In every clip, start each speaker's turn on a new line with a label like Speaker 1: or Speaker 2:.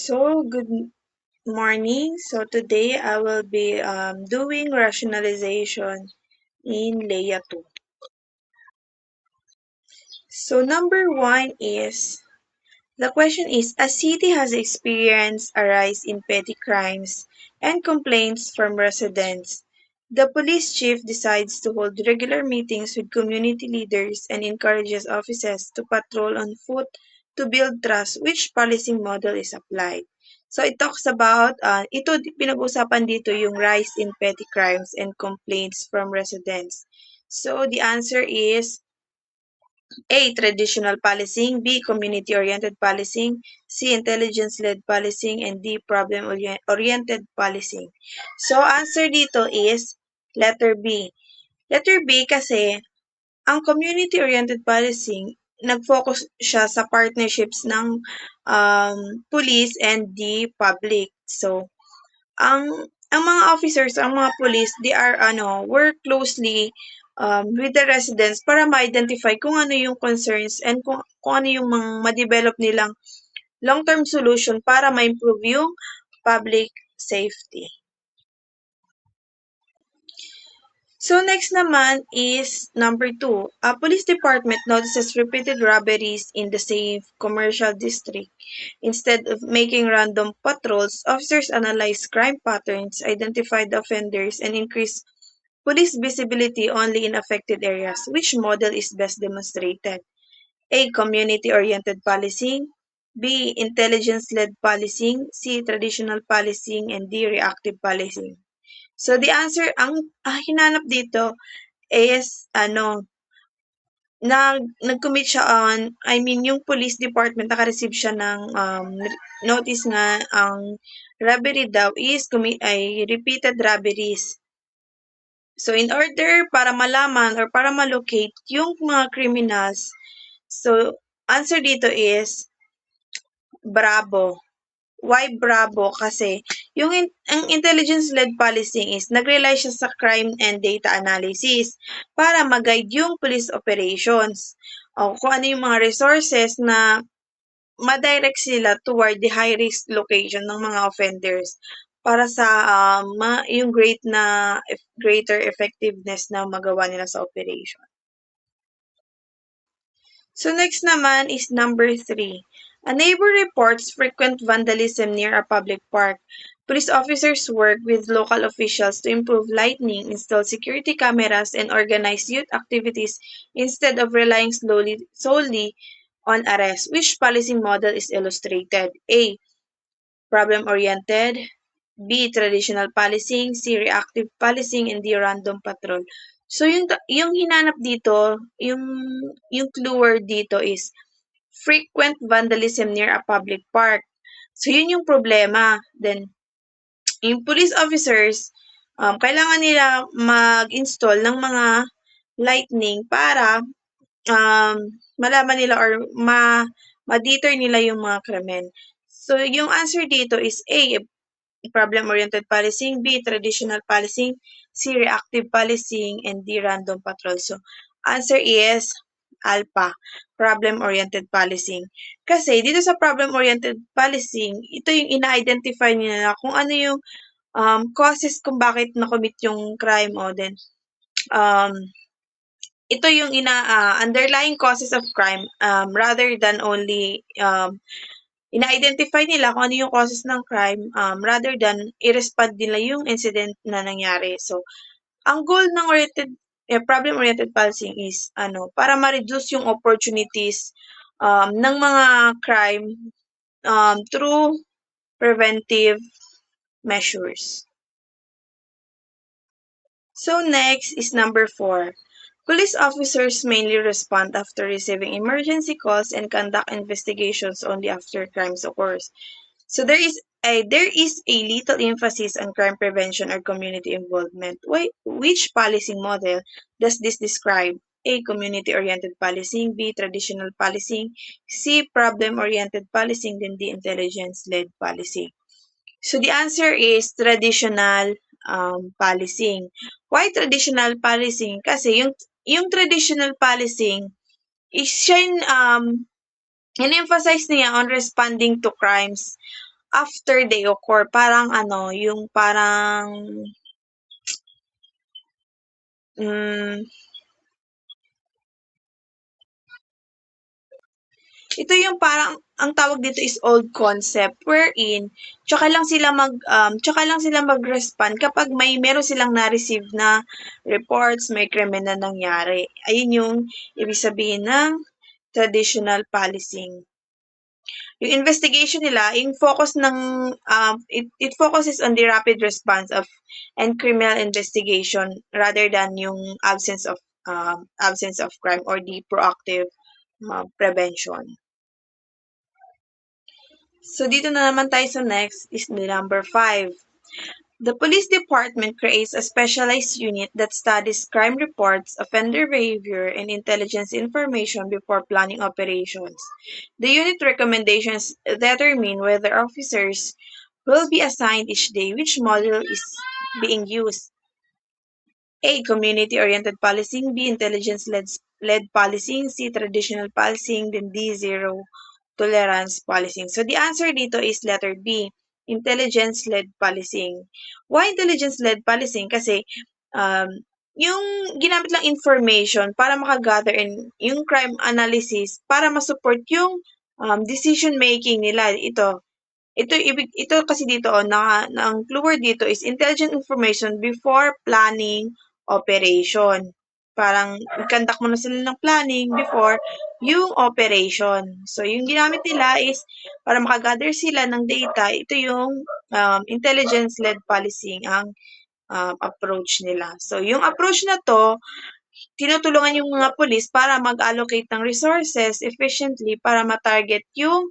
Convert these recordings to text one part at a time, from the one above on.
Speaker 1: Good morning. Today I will be doing rationalization in Layer 2. Number one is the question is a city has experienced a rise in petty crimes and complaints from residents. The police chief decides to hold regular meetings with community leaders and encourages officers to patrol on foot to build trust. Which policing model is applied? So it talks about, pinag-usapan dito yung rise in petty crimes and complaints from residents. So the answer is A. Traditional policing. B. Community-oriented policing. C. Intelligence-led policing. And D. Problem-oriented policing. So, answer dito is letter B. Letter B kasi ang community-oriented policing, nag-focus siya sa partnerships ng police and the public. So, ang mga officers, ang mga police, they are work closely with the residents para ma-identify kung ano yung concerns and kung ano yung mga ma-develop nilang long-term solution para ma-improve yung public safety. So next naman is number 2. A police department notices repeated robberies in the same commercial district. Instead of making random patrols, officers analyze crime patterns, identify the offenders, and increase police visibility only in affected areas. Which model is best demonstrated? A. Community-oriented policing. B. Intelligence-led policing. C. Traditional policing. And D. Reactive policing. So the answer, ang hinanap dito is nag-commit siya yung police department naka-receive siya ng notice nga ang robbery daw is repeated robberies. So in order para malaman or para malocate yung mga criminals, so answer dito is Bravo. Why Bravo? Kasi ang intelligence-led policing is nag-rely siya sa crime and data analysis para mag-guide yung police operations. O kung ano yung mga resources na ma-direct sila toward the high-risk location ng mga offenders para sa yung greater effectiveness na magawa nila sa operation. So next naman is number 3. A neighbor reports frequent vandalism near a public park. Police officers work with local officials to improve lighting, install security cameras, and organize youth activities instead of relying solely on arrest. Which policing model is illustrated? A. Problem-oriented. B. Traditional policing. C. Reactive policing. And D. Random patrol. So, yung hinanap dito, yung clue word dito is frequent vandalism near a public park. So, yun yung problema. Then, yung police officers, kailangan nila mag-install ng mga lightning para malaman nila or ma-deter nila yung mga krimen. So, yung answer dito is A. Problem-oriented policing. B. Traditional policing. C. Reactive policing. And D. Random patrol. So, answer is alpha. Problem-oriented policing. Kasi dito sa problem-oriented policing, ito yung ina-identify nila kung ano yung causes kung bakit nakomit yung crime o then ito yung underlying causes of crime rather than only ina-identify nila kung ano yung causes ng crime rather than i-respond nila yung incident na nangyari. So, ang goal ng problem-oriented policing is para ma-reduce yung opportunities ng mga crime through preventive measures. So, next is number 4. Police officers mainly respond after receiving emergency calls and conduct investigations only after crimes occurs. So there is a little emphasis on crime prevention or community involvement. Which policing model does this describe? A. Community-oriented policing. B. Traditional policing. C. Problem-oriented policing. Then D. Intelligence-led policing. So the answer is traditional policing. Why traditional policing? Kasi yung traditional policing is siya in-emphasize niya on responding to crimes after they occur. Parang ano, yung parang, hmm, ito yung parang ang tawag dito is old concept wherein tsaka lang sila mag-respond kapag meron silang na-receive na reports, may krimen na nangyari. Ayun yung ibig sabihin ng traditional policing. Yung investigation nila, yung focus ng it focuses on the rapid response of and criminal investigation rather than yung absence of crime or the proactive prevention. So, dito na naman tayo sa next is the number 5. The police department creates a specialized unit that studies crime reports, offender behavior, and intelligence information before planning operations. The unit recommendations determine whether officers will be assigned each day, which model is being used. A. Community-oriented policing. B. Intelligence-led policing. C. Traditional policing. Then D. Zero tolerance policing. So the answer dito is letter B. Intelligence-led policing. Why intelligence-led policing? Kasi um, yung ginamit lang information para makagather and yung crime analysis para masupport yung decision making nila. Ito kasi dito ang clue word dito is intelligent information before planning operation. Parang conduct mo na sila ng planning before yung operation. So, yung ginamit nila is para makagather sila ng data, ito yung intelligence-led policing ang approach nila. So, yung approach na to, tinutulungan yung mga police para mag-allocate ng resources efficiently para ma-target yung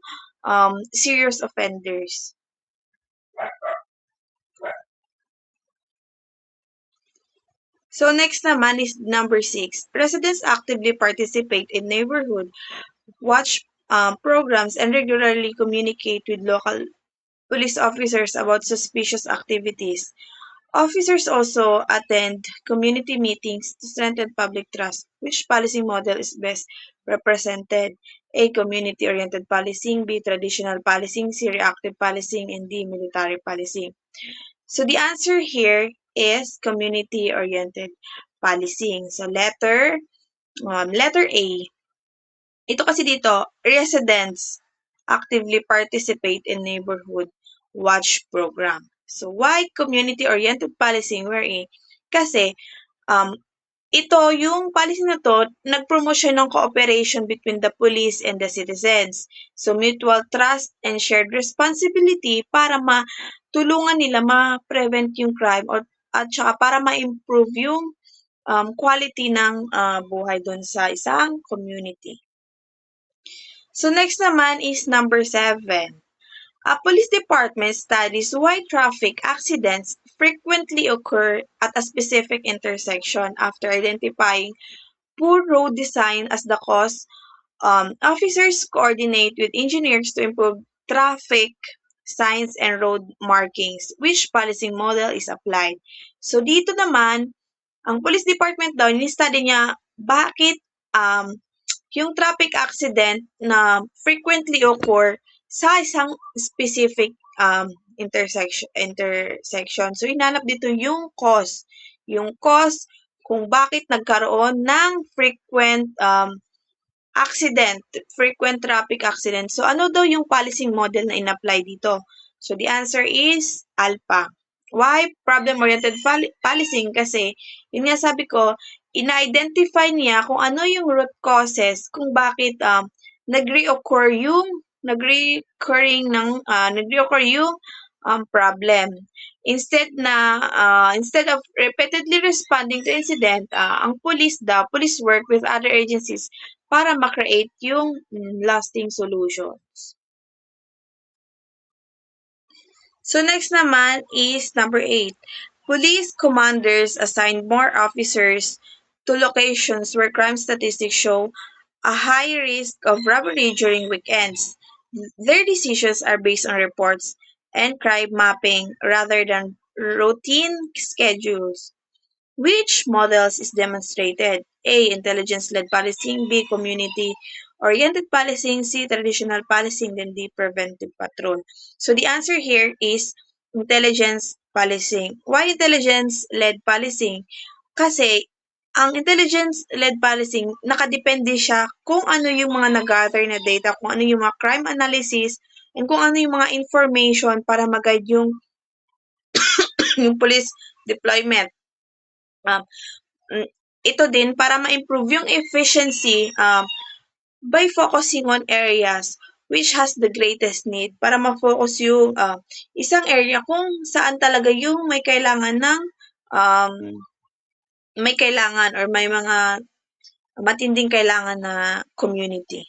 Speaker 1: serious offenders. So next naman is number 6. Residents actively participate in neighborhood watch programs and regularly communicate with local police officers about suspicious activities. Officers also attend community meetings to strengthen public trust. Which policy model is best represented? A. Community-oriented policing. B. Traditional policing. C. Reactive policing. And D. Military policing. So the answer here is community-oriented policing. So letter A. Ito kasi dito, residents actively participate in neighborhood watch program. So why community-oriented policing? Wherein kasi um, ito, yung policy na to, nag-promote ng cooperation between the police and the citizens. So, mutual trust and shared responsibility para matulungan nila ma-prevent yung crime at saka para ma-improve yung quality ng buhay doon sa isang community. So, next naman is number 7. A police department studies why traffic accidents frequently occur at a specific intersection after identifying poor road design as the cause. Officers coordinate with engineers to improve traffic signs and road markings. Which policing model is applied? So dito naman, ang police department daw, ni-study niya bakit um, yung traffic accident na frequently occur sa isang specific intersection. So, hinanap dito yung cause. Yung cause kung bakit nagkaroon ng frequent traffic accident. So, ano daw yung policing model na in-apply dito? So, the answer is alpha. Why problem-oriented policing? Kasi, yun nga sabi ko, ina-identify niya kung ano yung root causes kung bakit nagre-occur yung problem. Instead of repeatedly responding to incident, ang police work with other agencies para ma-create yung lasting solutions. So next naman is number 8. Police commanders assign more officers to locations where crime statistics show a high risk of robbery during weekends. Their decisions are based on reports and crime mapping rather than routine schedules. Which models is demonstrated? A. Intelligence-led policing. B. Community oriented policing, C, traditional policing, then D, preventive patrol. So the answer here is intelligence policing. Why intelligence-led policing? Kasi ang intelligence-led policing, nakadepende siya kung ano yung mga nag-gather na data, kung ano yung mga crime analysis, and kung ano yung mga information para mag-guide yung, yung police deployment. Um, ito din para ma-improve yung efficiency by focusing on areas which has the greatest need para ma-focus yung isang area kung saan talaga yung um, may kailangan or may mga matinding kailangan na community.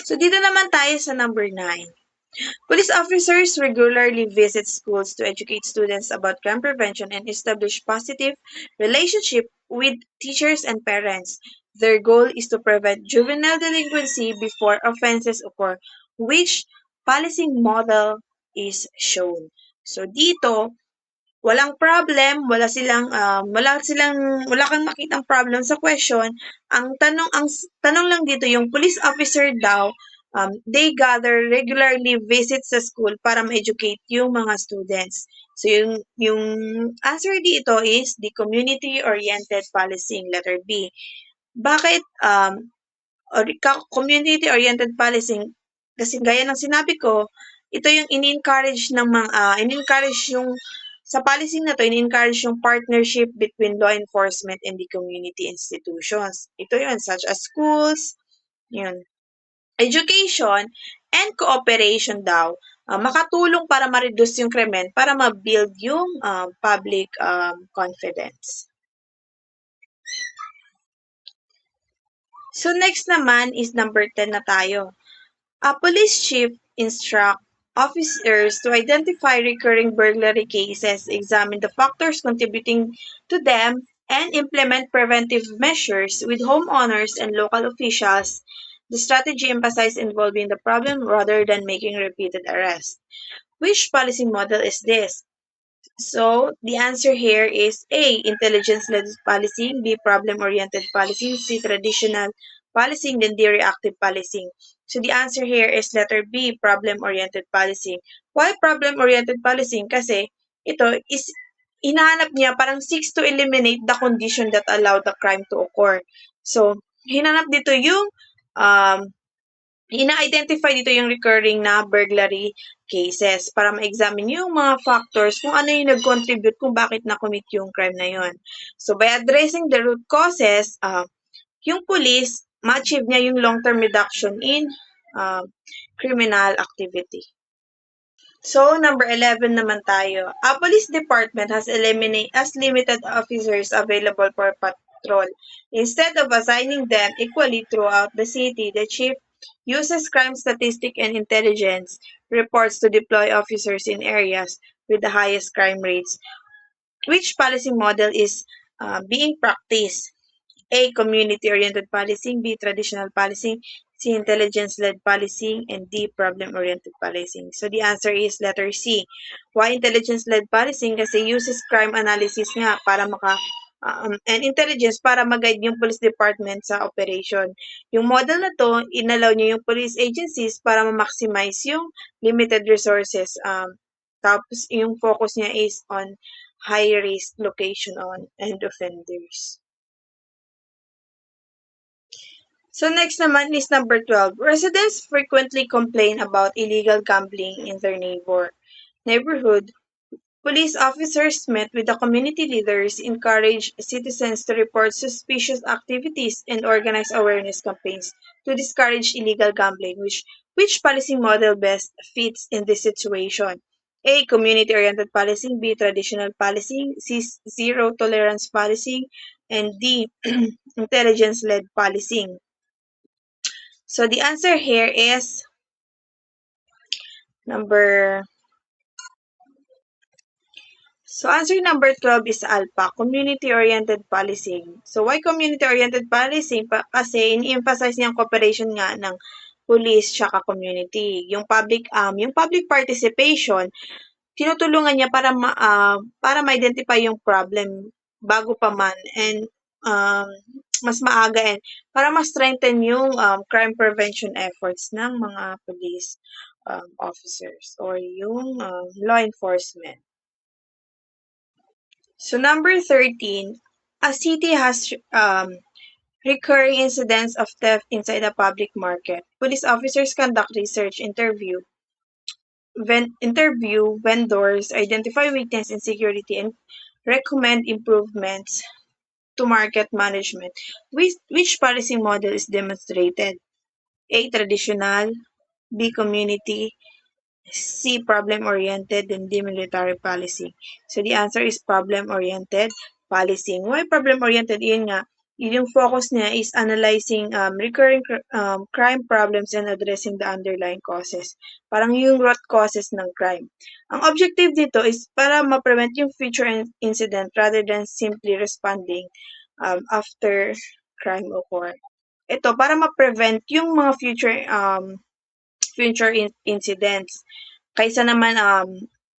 Speaker 1: So, dito naman tayo sa number 9. Police officers regularly visit schools to educate students about crime prevention and establish positive relationship with teachers and parents. Their goal is to prevent juvenile delinquency before offenses occur, which policing model is shown. So dito, walang problem, wala kang makitang problem sa question. Ang tanong lang dito yung police officer daw, they gather regularly visit sa school para ma-educate yung mga students. So yung answer dito is the community-oriented policing, letter B. Bakit community-oriented policing? Kasi gaya ng sinabi ko, ito yung in-encourage ng mga in-encourage yung sa policing na to, in-encourage yung partnership between law enforcement and the community institutions. Ito yun, such as schools, yun, education, and cooperation daw. Makatulong para ma-reduce yung krimen, para ma-build yung public confidence. So next naman is number 10 na tayo. A police chief instruct officers to identify recurring burglary cases, examine the factors contributing to them, and implement preventive measures with homeowners and local officials. The strategy emphasizes involving the problem rather than making repeated arrests. Which policy model is this? So the answer here is A, intelligence-led policing, B, problem-oriented policing, C, traditional policing, then D, reactive policing. So the answer here is letter B, problem-oriented policing. Why problem-oriented policing? Kasi ito is hinahanap niya parang seeks to eliminate the condition that allow the crime to occur. So hinanap dito yung ina-identify dito yung recurring na burglary cases para ma-examine yung mga factors kung ano yung nag-contribute kung bakit na-commit yung crime na yun. So, by addressing the root causes, yung police, ma-achieve niya yung long-term reduction in criminal activity. So, number 11 naman tayo. A police department has limited officers available for patrol. Instead of assigning them equally throughout the city, the chief uses crime statistic and intelligence reports to deploy officers in areas with the highest crime rates. Which policy model is being practiced? A, community-oriented policing, B, traditional policing, C, intelligence-led policing, and D, problem-oriented policing. So the answer is letter C. Why intelligence-led policing? Kasi uses crime analysis nga para and intelligence para mag-guide yung police department sa operation. Yung model na to, inalaw niyo yung police agencies para ma-maximize yung limited resources. Tapos yung focus niya is on high-risk location and offenders. So next naman is number 12. Residents frequently complain about illegal gambling in their neighborhood. Police officers met with the community leaders, encouraged citizens to report suspicious activities, and organize awareness campaigns to discourage illegal gambling. Which policy model best fits in this situation? A, community-oriented policing, B, traditional policing, C, zero tolerance policing, and D, intelligence-led policing. So the answer here is answer number 12 is ALPA, community-oriented policing. So why community-oriented policing? Kasi in-emphasize niyang cooperation nga ng police tsaka community. Yung public participation, tinutulungan niya para ma-identify yung problem bago pa man, and mas maaga and para ma-strengthen yung crime prevention efforts ng mga police officers or yung law enforcement. So number 13, a city has recurring incidents of theft inside a public market. Police officers conduct research, interview vendors, identify weakness in security, and recommend improvements to market management. Which policy model is demonstrated? A. Traditional. B. Community. C. Problem-oriented. And D. Military policy. So the answer is problem-oriented policing. Why problem-oriented? Yun nga, yung focus niya is analyzing recurring crime problems and addressing the underlying causes. Parang yung root causes ng crime. Ang objective dito is para ma-prevent yung future incident rather than simply responding after crime occurred. Ito, para ma-prevent yung mga future incidents. Kaysa naman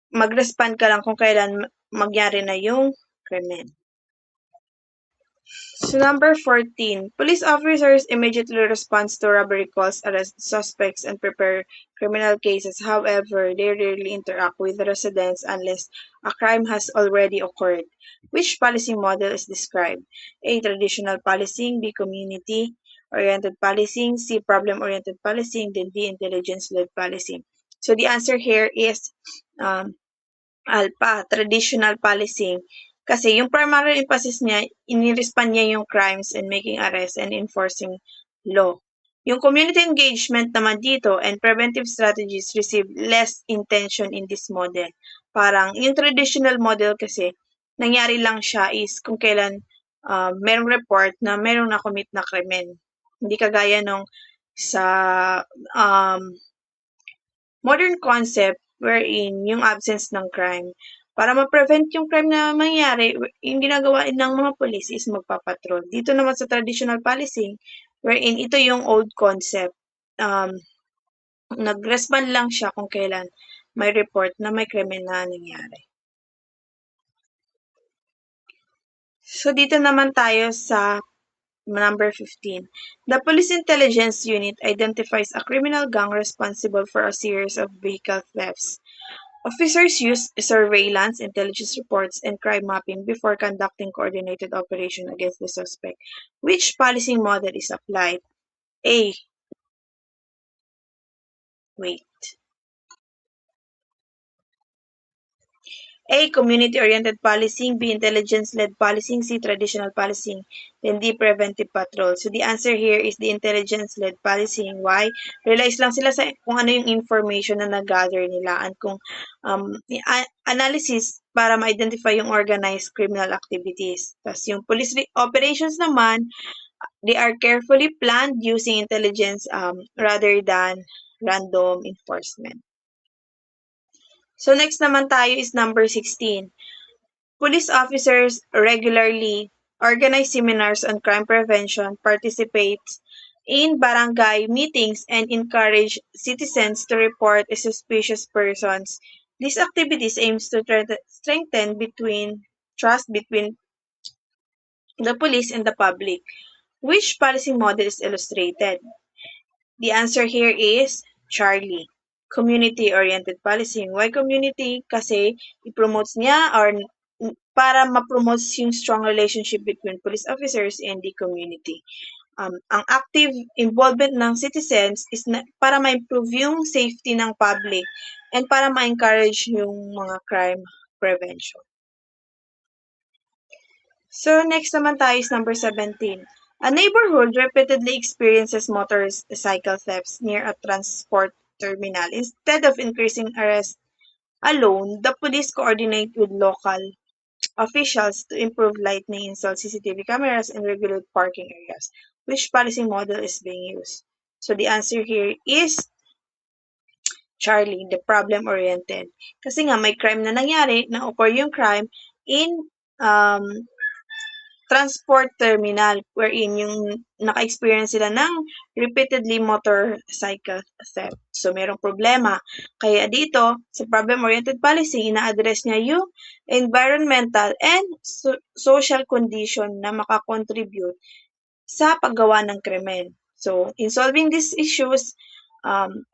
Speaker 1: mag-respond ka lang kung kailan magyari na yung krimen. So number 14, police officers immediately respond to robbery calls, arrest suspects, and prepare criminal cases. However, they rarely interact with residents unless a crime has already occurred. Which policy model is described? A. Traditional policing. B. Community-oriented policing. C. Problem-oriented policing. Then D. Intelligence-led policing. So the answer here is um, ALPA, traditional policing. Kasi yung primary emphasis niya, inirespond niya yung crimes and making arrests and enforcing law. Yung community engagement naman dito and preventive strategies receive less intention in this model. Parang yung traditional model kasi, nangyari lang siya is kung kailan merong report na merong na-commit na krimen. Hindi kagaya nung sa modern concept wherein yung absence ng crime. Para ma-prevent yung crime na mangyari, yung ginagawa ng mga police is magpapatrol. Dito naman sa traditional policing, wherein ito yung old concept. Nag-respond lang siya kung kailan may report na may krimen na nangyari. So dito naman tayo sa number 15. The Police Intelligence Unit identifies a criminal gang responsible for a series of vehicle thefts. Officers use surveillance, intelligence reports, and crime mapping before conducting coordinated operation against the suspect. Which policing model is applied? A. Wait. A. Community-oriented policing. B. Intelligence-led policing. C. Traditional policing. Then D. Preventive patrol. So the answer here is the intelligence-led policing. Why? Relies lang sila sa kung ano yung information na nag-gather nila and kung analysis para ma-identify yung organized criminal activities. Tapos yung police operations naman, they are carefully planned using intelligence rather than random enforcement. So next naman tayo is number 16. Police officers regularly organize seminars on crime prevention, participate in barangay meetings, and encourage citizens to report suspicious persons. These activities aims to strengthen trust between the police and the public. Which policy model is illustrated? The answer here is Charlie. Community-oriented policing. Why community? Kasi i-promotes niya or para ma-promote yung strong relationship between police officers and the community. Ang active involvement ng citizens is para ma-improve yung safety ng public and para ma-encourage yung mga crime prevention. So next naman tayo is number 17. A neighborhood repeatedly experiences motorcycle thefts near a transport terminal. Instead of increasing arrests alone, the police coordinate with local officials to improve lighting, install CCTV cameras, and regulate parking areas. Which policy model is being used? So the answer here is Charlie, the problem-oriented. Kasi nga may crime na nangyari, na-occur yung crime in transport terminal wherein yung naka-experience sila ng repeatedly motorcycle theft. So, merong problema. Kaya dito, sa problem-oriented policy, ina-address niya yung environmental and social condition na makakontribute sa paggawa ng krimen. So, in solving these issues, um,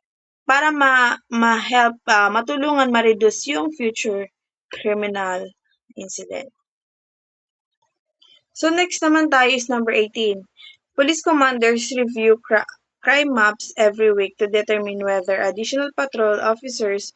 Speaker 1: para ma-help, matulungan ma-reduce yung future criminal incident. So next naman tayo is number 18. Police commanders review crime maps every week to determine whether additional patrol officers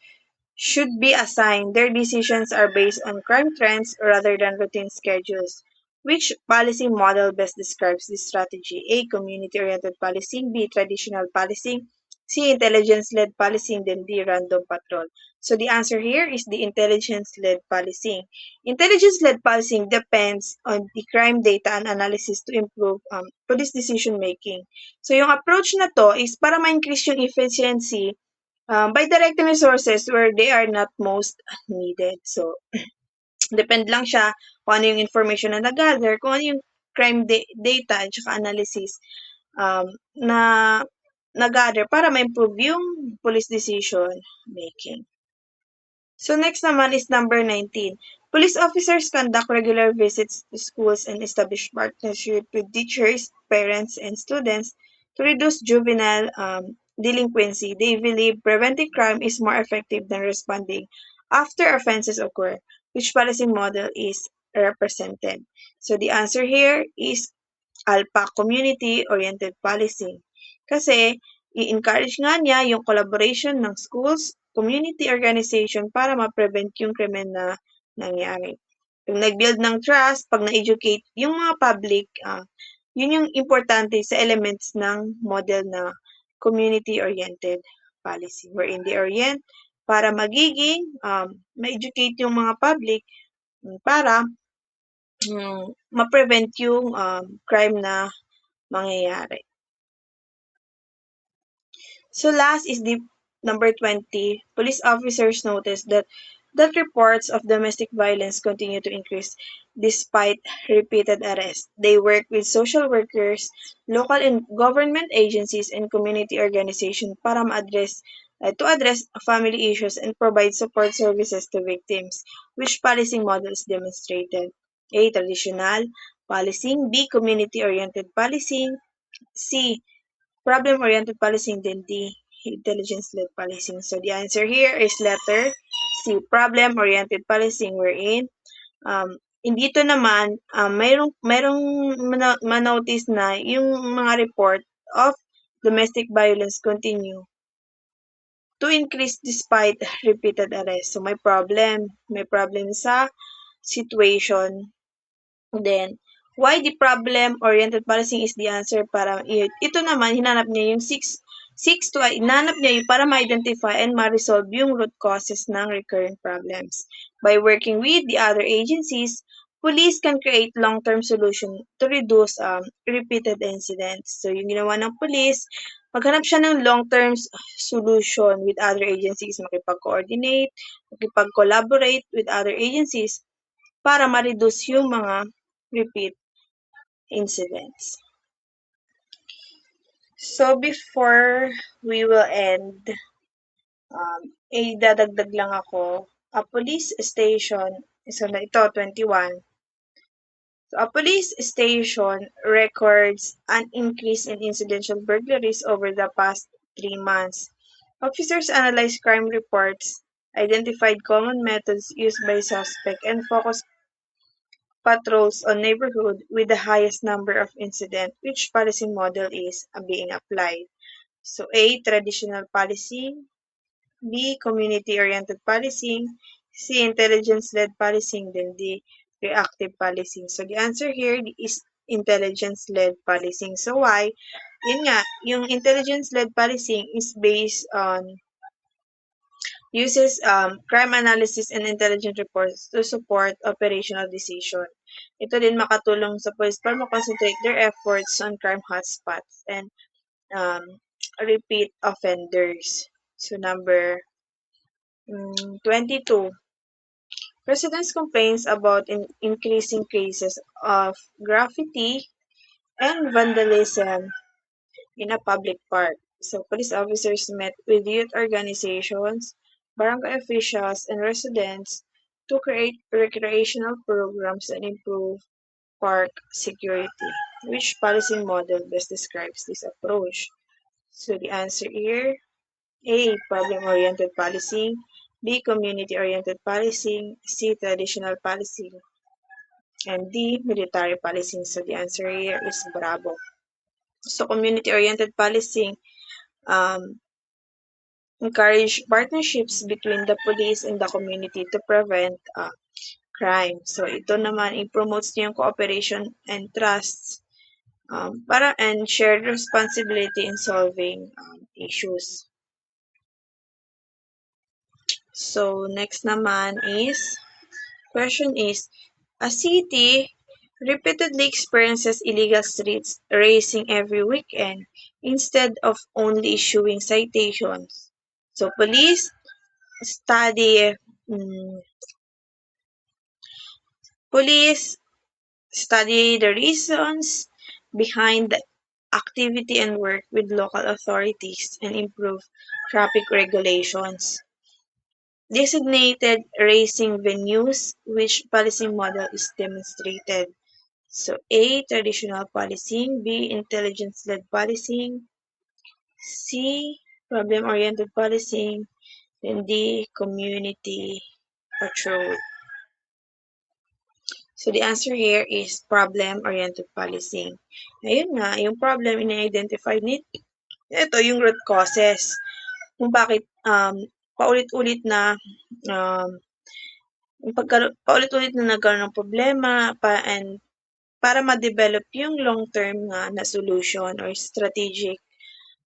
Speaker 1: should be assigned. Their decisions are based on crime trends rather than routine schedules. Which policy model best describes this strategy? A. Community-oriented policing. B. Traditional policing. C. Intelligence-led policing. Then D. Random patrol. So the answer here is the intelligence-led policing. Intelligence-led policing depends on the crime data and analysis to improve police decision-making. So yung approach na to is para ma-increase yung efficiency by directing resources where they are not most needed. So, depend lang siya kung ano yung information na nag-gather, kung ano yung crime data at saka analysis na nag-gather para ma-improve yung police decision making. So next naman is number 19. Police officers conduct regular visits to schools and establish partnership with teachers, parents, and students to reduce juvenile delinquency. They believe preventing crime is more effective than responding after offenses occur, which policy model is represented. So the answer here is ALPA, community-oriented policing. Kasi, i-encourage nga niya yung collaboration ng schools, community organization para ma-prevent yung krimen na nangyari. Yung nag-build ng trust, pag na-educate yung mga public, yun yung importante sa elements ng model na community-oriented policy. Wherein they orient para magiging ma-educate yung mga public para ma-prevent yung crime na mangyayari. So last is the number 20. Police officers noticed that reports of domestic violence continue to increase despite repeated arrests. They work with social workers, local and government agencies, and community organizations para to address family issues and provide support services to victims, which policing models demonstrated. A. Traditional policing. B. Community-oriented policing. C. Problem-oriented policing, then D. Intelligence-led policing. So the answer here is letter C. Problem-oriented policing, wherein dito naman mayroong manotice na yung mga report of domestic violence continue to increase despite repeated arrests. So may problem sa situation. Then, why the problem-oriented policing is the answer para ito naman hinanap niya yung 6 to hinanap niya yung para ma-identify and ma-resolve yung root causes ng recurring problems. By working with the other agencies, police can create long-term solution to reduce repeated incidents. So, yung ginawa ng police, maghanap siya ng long-term solution with other agencies, makipag-coordinate, makipag-collaborate with other agencies para ma-reduce yung mga repeat incidents. So before we will end, idadagdag lang ako, a police station, so na ito, 21. So a police station records an increase in incidental burglaries over the past 3 months. Officers analyzed crime reports, identified common methods used by suspect, and focused patrols on neighborhood with the highest number of incident. Which policy model is being applied? So A, traditional policing. B, community-oriented policing. C, intelligence-led policing. Then D, reactive policing. So the answer here is intelligence-led policing. So why? Yun nga, yung intelligence-led policing is based on uses crime analysis and intelligence reports to support operational decision. Ito din makatulong sa police para ma-concentrate their efforts on crime hotspots and repeat offenders. So number 22. Residents complains about increasing cases of graffiti and vandalism in a public park. So police officers met with youth organizations, barangay officials, and residents to create recreational programs and improve park security. Which policy model best describes this approach? So the answer here, A. Problem-oriented policing, B. Community-oriented policing, C. Traditional policing, and D. Military policing. So the answer here is Bravo. So community-oriented policing encourage partnerships between the police and the community to prevent crime. So ito naman, i-promotes niya yung cooperation and trust para and shared responsibility in solving issues. So next naman is, question is, a city repeatedly experiences illegal streets racing every weekend instead of only issuing citations. So study mm, police study the reasons behind the activity and work with local authorities and improve traffic regulations. Designated racing venues, which policing model is demonstrated. So A. Traditional policing, B. Intelligence-led policing, C. Problem-oriented policing, and D. Community patrol. So the answer here is problem-oriented policing. Ayun nga, yung problem in-identify nito, ito yung root causes kung bakit paulit-ulit na um, paulit-ulit na nagkaroon ng problema and para ma-develop yung long-term nga na solution or strategic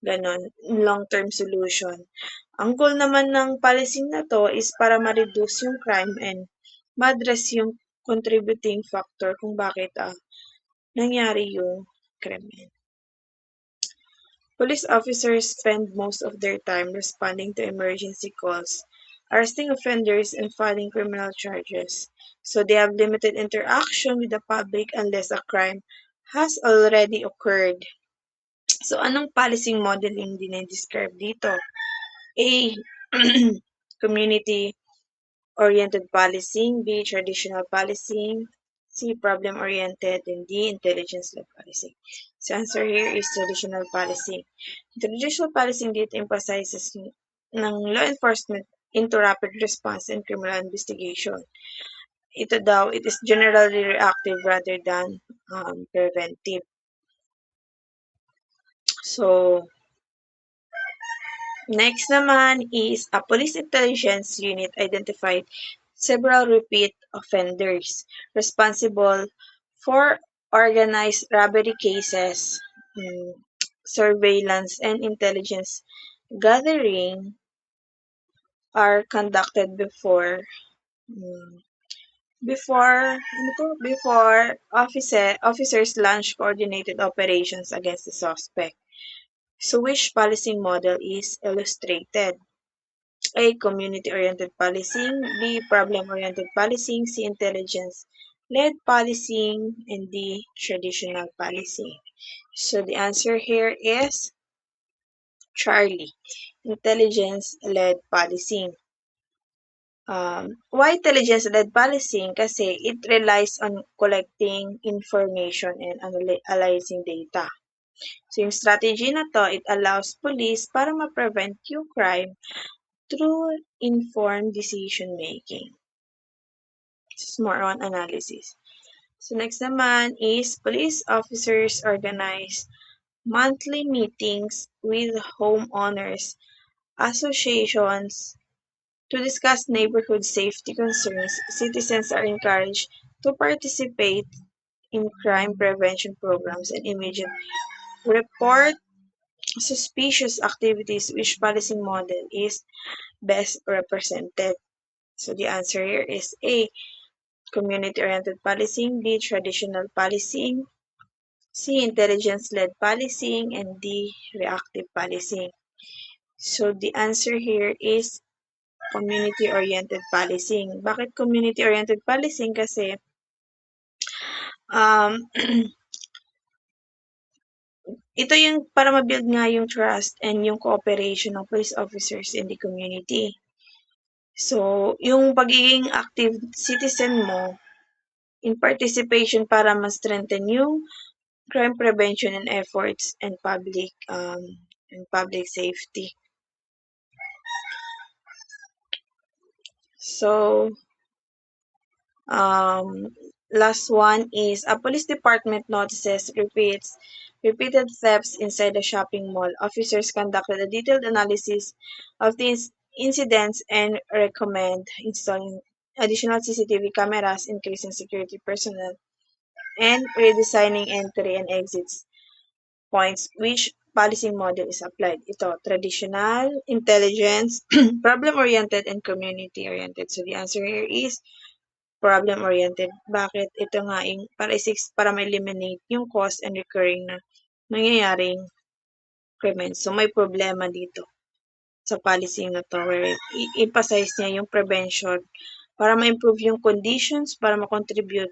Speaker 1: ganon, long-term solution. Ang goal naman ng policy na to is para ma-reduce yung crime and ma-address yung contributing factor kung bakit nangyari yung krimen. Police officers spend most of their time responding to emergency calls, arresting offenders, and filing criminal charges. So they have limited interaction with the public unless a crime has already occurred. So anong policing modeling dinidescribe dito? A. Community oriented policing, B. Traditional policing, C. Problem oriented, and D. Intelligence led policing. So answer here is traditional policing. Traditional policing dito emphasizes ng law enforcement into rapid response and criminal investigation. Ito daw, it is generally reactive rather than preventive. So, next naman is a police intelligence unit identified several repeat offenders responsible for organized robbery cases, surveillance, and intelligence gathering are conducted before officers launch coordinated operations against the suspect. So which policing model is illustrated? A. Community-oriented policing, B. Problem-oriented policing, C. Intelligence-led policing, and D. Traditional policing. So the answer here is Charlie. Intelligence-led policing. Why intelligence-led policing? Kasi it relies on collecting information and analyzing data. So yung strategy na to, it allows police para ma-prevent yung crime through informed decision making. This is more on analysis. So next naman is police officers organize monthly meetings with homeowners associations to discuss neighborhood safety concerns. Citizens are encouraged to participate in crime prevention programs and immediately report suspicious activities. Which policing model is best represented? So the answer here is A. Community-oriented policing, B. Traditional policing, C. Intelligence-led policing, and D. Reactive policing. So the answer here is community-oriented policing. Bakit community-oriented policing? Kasi ito yung para ma-build nga yung trust and yung cooperation ng police officers in the community. So, yung pagiging active citizen mo in participation para ma-strengthen yung crime prevention and efforts, and public safety. So, um, last one is a police department notices repeated thefts inside a shopping mall. Officers conducted a detailed analysis of these incidents and recommend installing additional CCTV cameras, increasing security personnel, and redesigning entry and exits points. Which policy model is applied? Ito, traditional, intelligence, problem-oriented, and community-oriented. So the answer here is problem-oriented. Bakit? Ito nga yung para ma-eliminate yung cause and recurring na nangyayaring krimen. So may problema dito sa policy na to where emphasize niya yung prevention para ma-improve yung conditions, para ma-contribute,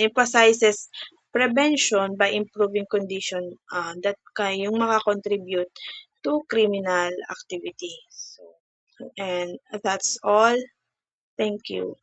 Speaker 1: emphasizes prevention by improving condition that yung makakontribute to criminal activity. So, and that's all. Thank you.